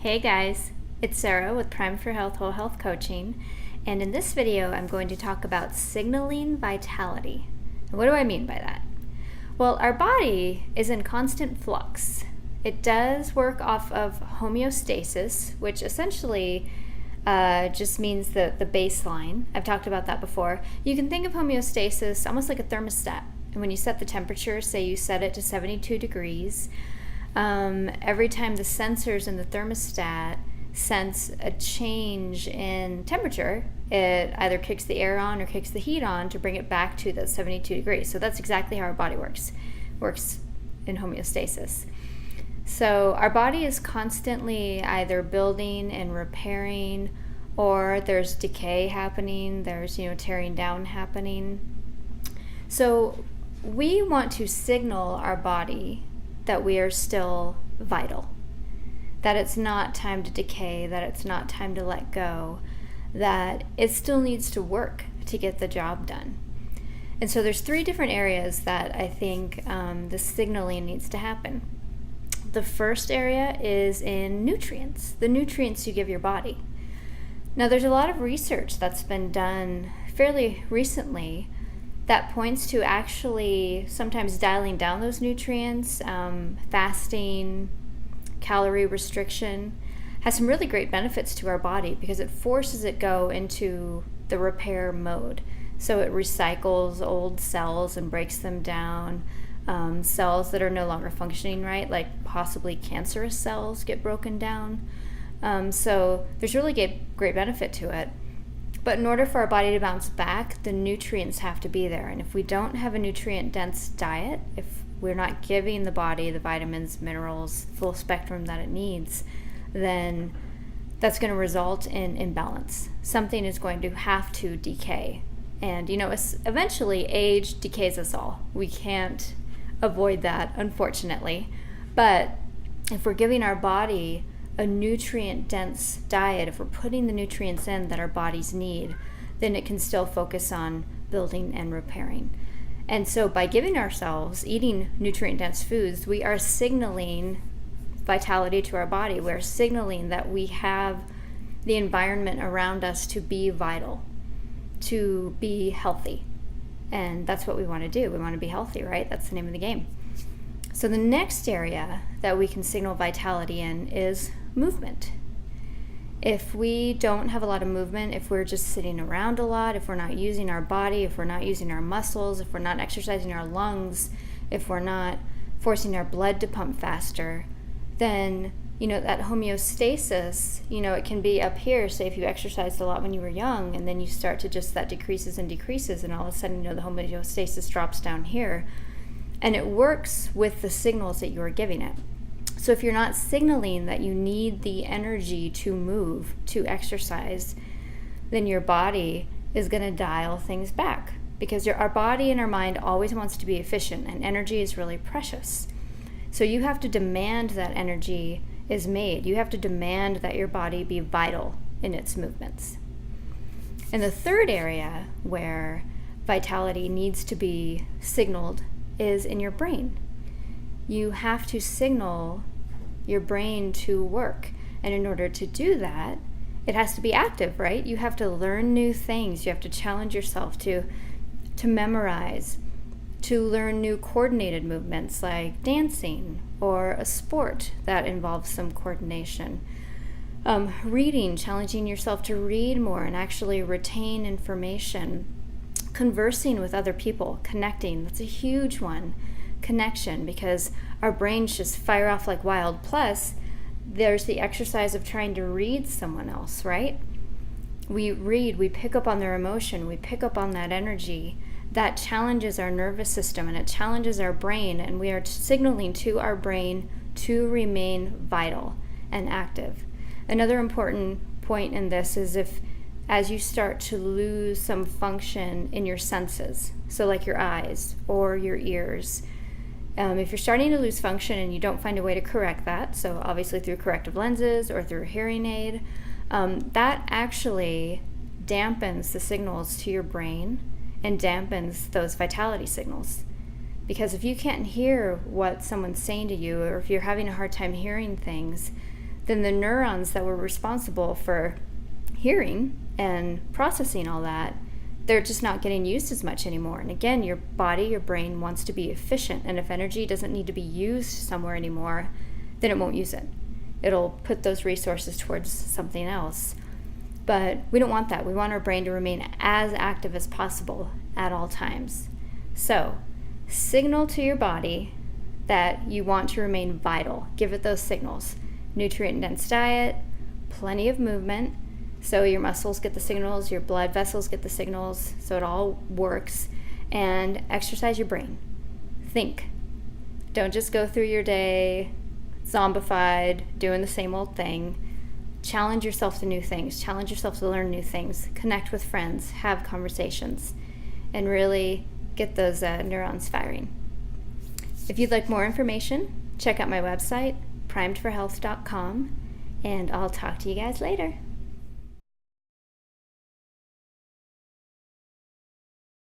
Hey guys, it's Sarah with Prime for Health Whole Health Coaching, and in this video I'm going to talk about signaling vitality. And what do I mean by that? Well, our body is in constant flux. It does work off of homeostasis, which essentially just means the baseline. I've talked about that before. You can think of homeostasis almost like a thermostat. And when you set the temperature, say you set it to 72 degrees, every time the sensors in the thermostat sense a change in temperature, it either kicks the air on or kicks the heat on to bring it back to the 72 degrees. So that's exactly how our body works in homeostasis. So our body is constantly either building and repairing, or there's decay happening, there's tearing down happening. So we want to signal our body that we are still vital, that it's not time to decay, that it's not time to let go, that it still needs to work to get the job done. And so there's 3 different areas that I think the signaling needs to happen. The first area is in nutrients, the nutrients you give your body. Now there's a lot of research that's been done fairly recently that points to actually sometimes dialing down those nutrients, fasting, calorie restriction, has some really great benefits to our body because it forces it go into the repair mode. So it recycles old cells and breaks them down. Cells that are no longer functioning right, like possibly cancerous cells, get broken down. So there's really great benefit to it. But in order for our body to bounce back, the nutrients have to be there. And if we don't have a nutrient-dense diet, if we're not giving the body the vitamins, minerals, full spectrum that it needs, then that's going to result in imbalance. Something is going to have to decay. And, eventually age decays us all. We can't avoid that, unfortunately. But if we're giving our body a nutrient-dense diet, if we're putting the nutrients in that our bodies need, then it can still focus on building and repairing. And so by eating nutrient-dense foods, we are signaling vitality to our body. We're signaling that we have the environment around us to be vital, to be healthy. And that's what we want to do. We want to be healthy, right? That's the name of the game. So the next area that we can signal vitality in is movement. If we don't have a lot of movement, if we're just sitting around a lot, if we're not using our body, if we're not using our muscles, if we're not exercising our lungs, if we're not forcing our blood to pump faster, then that homeostasis, it can be up here. Say if you exercised a lot when you were young and then you start to that decreases and decreases, and all of a sudden the homeostasis drops down here, and it works with the signals that you're giving it. So if you're not signaling that you need the energy to move, to exercise, then your body is going to dial things back, because our body and our mind always wants to be efficient, and energy is really precious. So you have to demand that energy is made. You have to demand that your body be vital in its movements. And the third area where vitality needs to be signaled is in your brain. You have to signal your brain to work. And in order to do that, it has to be active, right? You have to learn new things. You have to challenge yourself to memorize, to learn new coordinated movements like dancing or a sport that involves some coordination. Reading, challenging yourself to read more and actually retain information. Conversing with other people, connecting, that's a huge one. Connection, because our brains just fire off like wild. Plus, there's the exercise of trying to read someone else, right? We read, we pick up on their emotion, we pick up on that energy. That challenges our nervous system and it challenges our brain, and we are signaling to our brain to remain vital and active. Another important point in this is as you start to lose some function in your senses, so like your eyes or your ears, if you're starting to lose function and you don't find a way to correct that, so obviously through corrective lenses or through a hearing aid, that actually dampens the signals to your brain and dampens those vitality signals. Because if you can't hear what someone's saying to you, or if you're having a hard time hearing things, then the neurons that were responsible for hearing and processing all that, they're just not getting used as much anymore. And again, your body, your brain wants to be efficient. And if energy doesn't need to be used somewhere anymore, then it won't use it. It'll put those resources towards something else. But we don't want that. We want our brain to remain as active as possible at all times. So, signal to your body that you want to remain vital. Give it those signals. Nutrient-dense diet, plenty of movement, so your muscles get the signals, your blood vessels get the signals, so it all works. And exercise your brain. Think. Don't just go through your day zombified, doing the same old thing. Challenge yourself to new things. Challenge yourself to learn new things. Connect with friends. Have conversations. And really get those neurons firing. If you'd like more information, check out my website, primedforhealth.com, and I'll talk to you guys later.